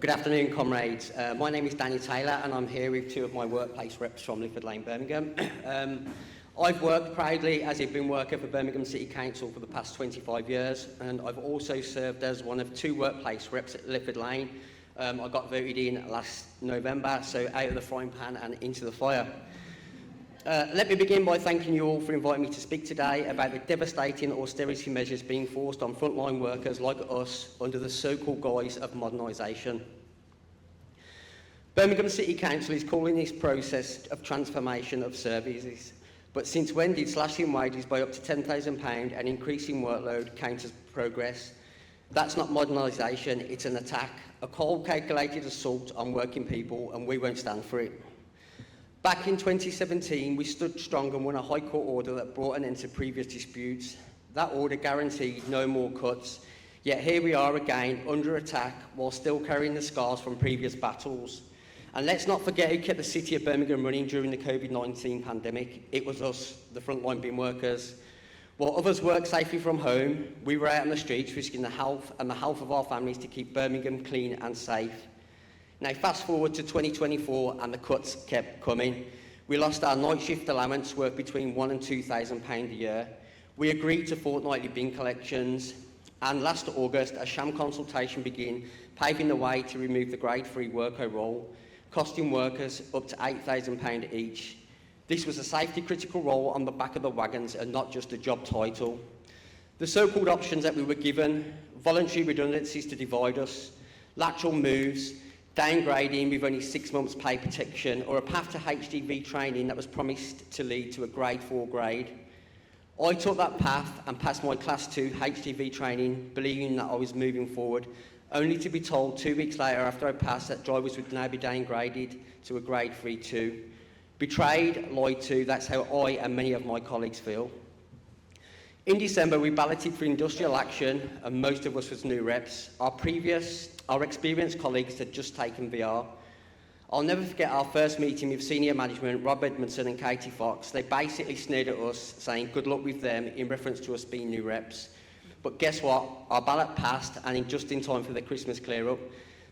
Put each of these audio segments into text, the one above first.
Good afternoon, comrades. My name is Danny Taylor and I'm here with two of my workplace reps from Lifford Lane, Birmingham. I've worked proudly as a bin worker for Birmingham City Council for the past 25 years, and I've also served as one of two workplace reps at Lifford Lane. I got voted in last November, so out of the frying pan and into the fire. Let me begin by thanking you all for inviting me to speak today about the devastating austerity measures being forced on frontline workers like us under the so-called guise of modernisation. Birmingham City Council is calling this process of transformation of services, but since when did slashing wages by up to £10,000 and increasing workload count as progress? That's not modernisation, it's an attack, a cold calculated assault on working people, and we won't stand for it. Back in 2017, we stood strong and won a High Court order that brought an end to previous disputes. That order guaranteed no more cuts, yet here we are again under attack while still carrying the scars from previous battles. And let's not forget who kept the city of Birmingham running during the COVID-19 pandemic. It was us, the frontline bin workers. While others worked safely from home, we were out on the streets risking the health of our families to keep Birmingham clean and safe. Now, fast forward to 2024 and the cuts kept coming. We lost our night shift allowance worth between £1,000 and £2,000 a year. We agreed to fortnightly bin collections, and last August a sham consultation began, paving the way to remove the grade 3 worker role, costing workers up to £8,000 each. This was a safety critical role on the back of the wagons and not just a job title. The so-called options that we were given: voluntary redundancies to divide us, lateral moves, downgrading with only 6 months pay protection, or a path to HGV training that was promised to lead to a grade 4 grade. I took that path and passed my class 2 HGV training, believing that I was moving forward, only to be told 2 weeks later after I passed that drivers would now be downgraded to a grade 3-2. Betrayed, lied to, that's how I and many of my colleagues feel. In December, we balloted for industrial action, and most of us was new reps. Our experienced colleagues had just taken VR. I'll never forget our first meeting with senior management, Rob Edmondson and Katie Fox. They basically sneered at us, saying good luck with them in reference to us being new reps. But guess what? Our ballot passed, and just in time for the Christmas clear-up.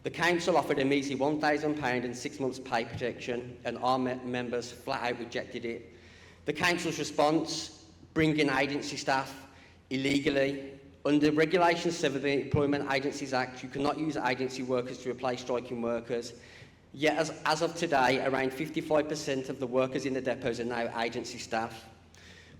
The council offered a measly £1,000 and 6 months pay protection, and our members flat out rejected it. The council's response: bring in agency staff illegally. Under Regulation 7 of the Employment Agencies Act, you cannot use agency workers to replace striking workers. Yet as of today, around 55% of the workers in the depots are now agency staff.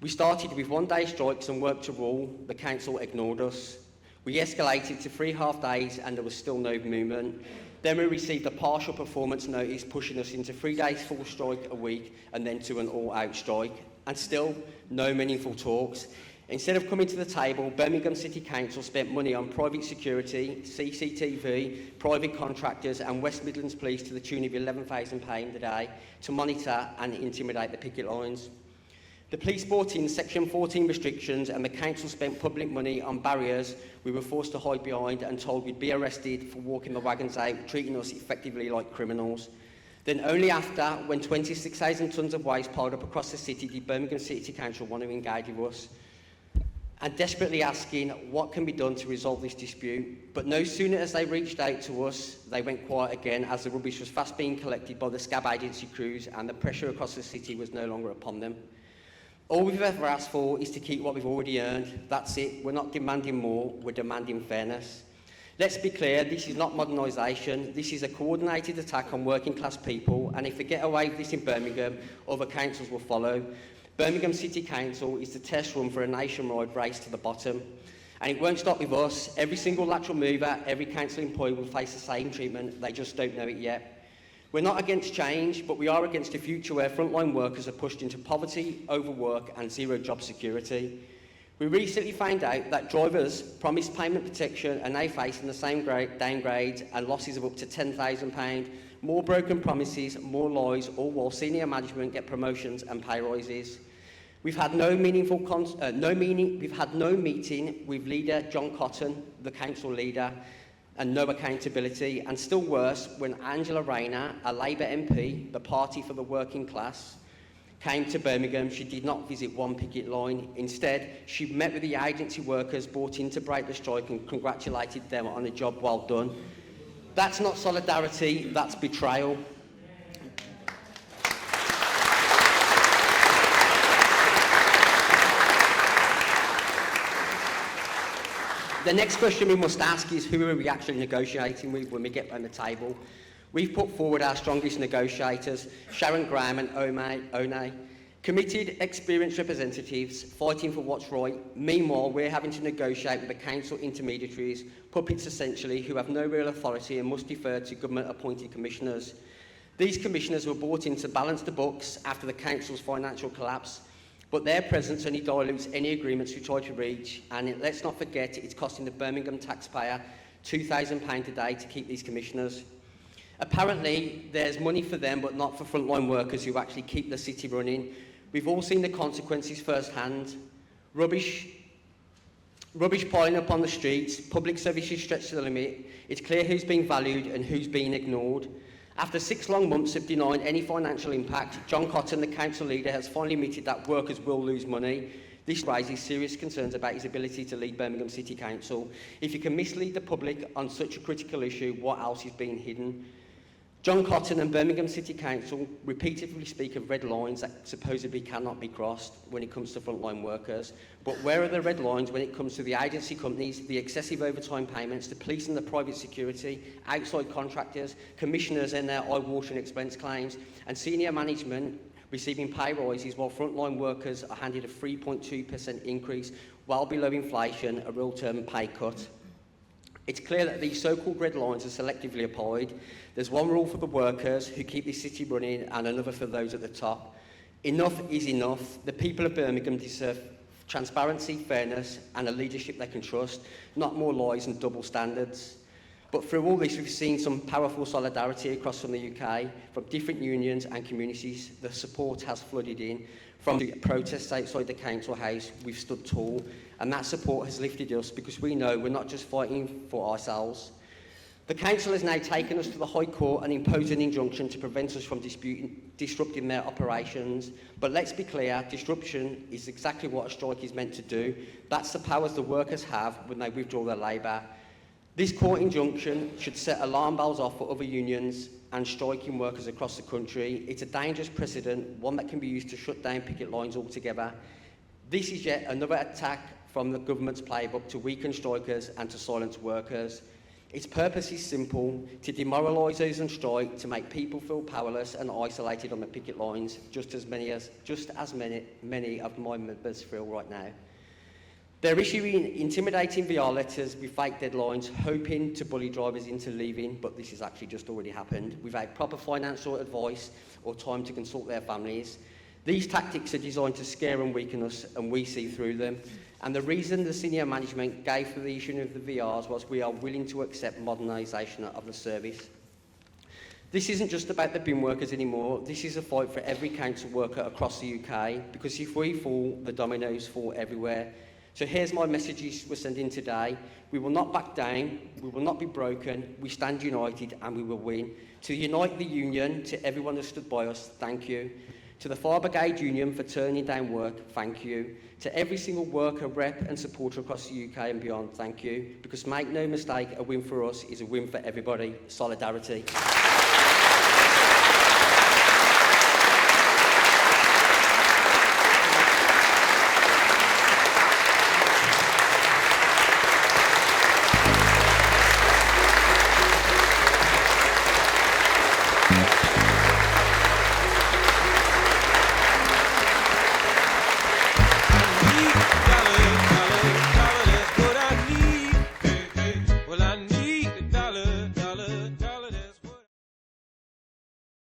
We started with one-day strikes and worked to rule. The council ignored us. We escalated to 3 half-days and there was still no movement. Then we received a partial performance notice pushing us into 3 days full strike a week and then to an all-out strike. And still, no meaningful talks. Instead of coming to the table, Birmingham City Council spent money on private security, CCTV, private contractors and West Midlands Police to the tune of £11,000 a day to monitor and intimidate the picket lines. The police brought in Section 14 restrictions, and the council spent public money on barriers we were forced to hide behind and told we'd be arrested for walking the wagons out, treating us effectively like criminals. Then only after, when 26,000 tonnes of waste piled up across the city, did Birmingham City Council want to engage with us, and desperately asking what can be done to resolve this dispute. But no sooner as they reached out to us, they went quiet again, as the rubbish was fast being collected by the scab agency crews and the pressure across the city was no longer upon them. All we've ever asked for is to keep what we've already earned. That's it. We're not demanding more, we're demanding fairness. Let's be clear, this is not modernisation. This is a coordinated attack on working class people, and if they get away with this in Birmingham, other councils will follow. Birmingham City Council is the test run for a nationwide race to the bottom. And it won't stop with us. Every single lateral mover, every council employee will face the same treatment. They just don't know it yet. We're not against change, but we are against a future where frontline workers are pushed into poverty, overwork and zero job security. We recently found out that drivers promised payment protection are now facing the same downgrades and losses of up to £10,000, more broken promises, more lies, all while senior management get promotions and pay rises. We've had no meeting with leader John Cotton, the council leader, and no accountability. And still worse, when Angela Rayner, a Labour MP, the party for the working class, came to Birmingham, she did not visit one picket line. Instead, she met with the agency workers brought in to break the strike and congratulated them on a job well done. That's not solidarity, that's betrayal. The next question we must ask is, who are we actually negotiating with when we get on the table? We've put forward our strongest negotiators, Sharon Graham and One, committed, experienced representatives fighting for what's right. Meanwhile, we're having to negotiate with the council intermediaries, puppets essentially, who have no real authority and must defer to government-appointed commissioners. These commissioners were brought in to balance the books after the council's financial collapse, but their presence only dilutes any agreements we try to reach, and let's not forget it's costing the Birmingham taxpayer £2,000 a day to keep these commissioners. Apparently, there's money for them, but not for frontline workers who actually keep the city running. We've all seen the consequences firsthand. Rubbish piling up on the streets, public services stretched to the limit. It's clear who's being valued and who's being ignored. After 6 long months of denying any financial impact, John Cotton, the council leader, has finally admitted that workers will lose money. This raises serious concerns about his ability to lead Birmingham City Council. If you can mislead the public on such a critical issue, what else is being hidden? John Cotton and Birmingham City Council repeatedly speak of red lines that supposedly cannot be crossed when it comes to frontline workers. But where are the red lines when it comes to the agency companies, the excessive overtime payments, the police and the private security, outside contractors, commissioners and their eye-watering expense claims, and senior management receiving pay rises while frontline workers are handed a 3.2% increase, well below inflation, a real-term pay cut? It's clear that these so-called red lines are selectively applied. There's one rule for the workers who keep this city running and another for those at the top. Enough is enough. The people of Birmingham deserve transparency, fairness and a leadership they can trust, not more lies and double standards. But through all this, we've seen some powerful solidarity across from the UK, from different unions and communities. The support has flooded in. From the protests outside the council house, we've stood tall, and that support has lifted us because we know we're not just fighting for ourselves. The council has now taken us to the High Court and imposed an injunction to prevent us from disrupting their operations. But let's be clear, disruption is exactly what a strike is meant to do. That's the powers the workers have when they withdraw their labour. This court injunction should set alarm bells off for other unions and striking workers across the country. It's a dangerous precedent, one that can be used to shut down picket lines altogether. This is yet another attack from the government's playbook to weaken strikers and to silence workers. Its purpose is simple: to demoralise those on strike, to make people feel powerless and isolated on the picket lines, just as many of my members feel right now. They're issuing intimidating VR letters with fake deadlines, hoping to bully drivers into leaving, but this has actually just already happened, without proper financial advice or time to consult their families. These tactics are designed to scare and weaken us, and we see through them. And the reason the senior management gave for the issuing of the VRs was we are willing to accept modernisation of the service. This isn't just about the bin workers anymore. This is a fight for every council worker across the UK, because if we fall, the dominoes fall everywhere. So here's my messages we're sending today. We will not back down, we will not be broken, we stand united and we will win. To Unite the Union, to everyone who stood by us, thank you. To the Fire Brigade Union for turning down work, thank you. To every single worker, rep and supporter across the UK and beyond, thank you. Because make no mistake, a win for us is a win for everybody. Solidarity.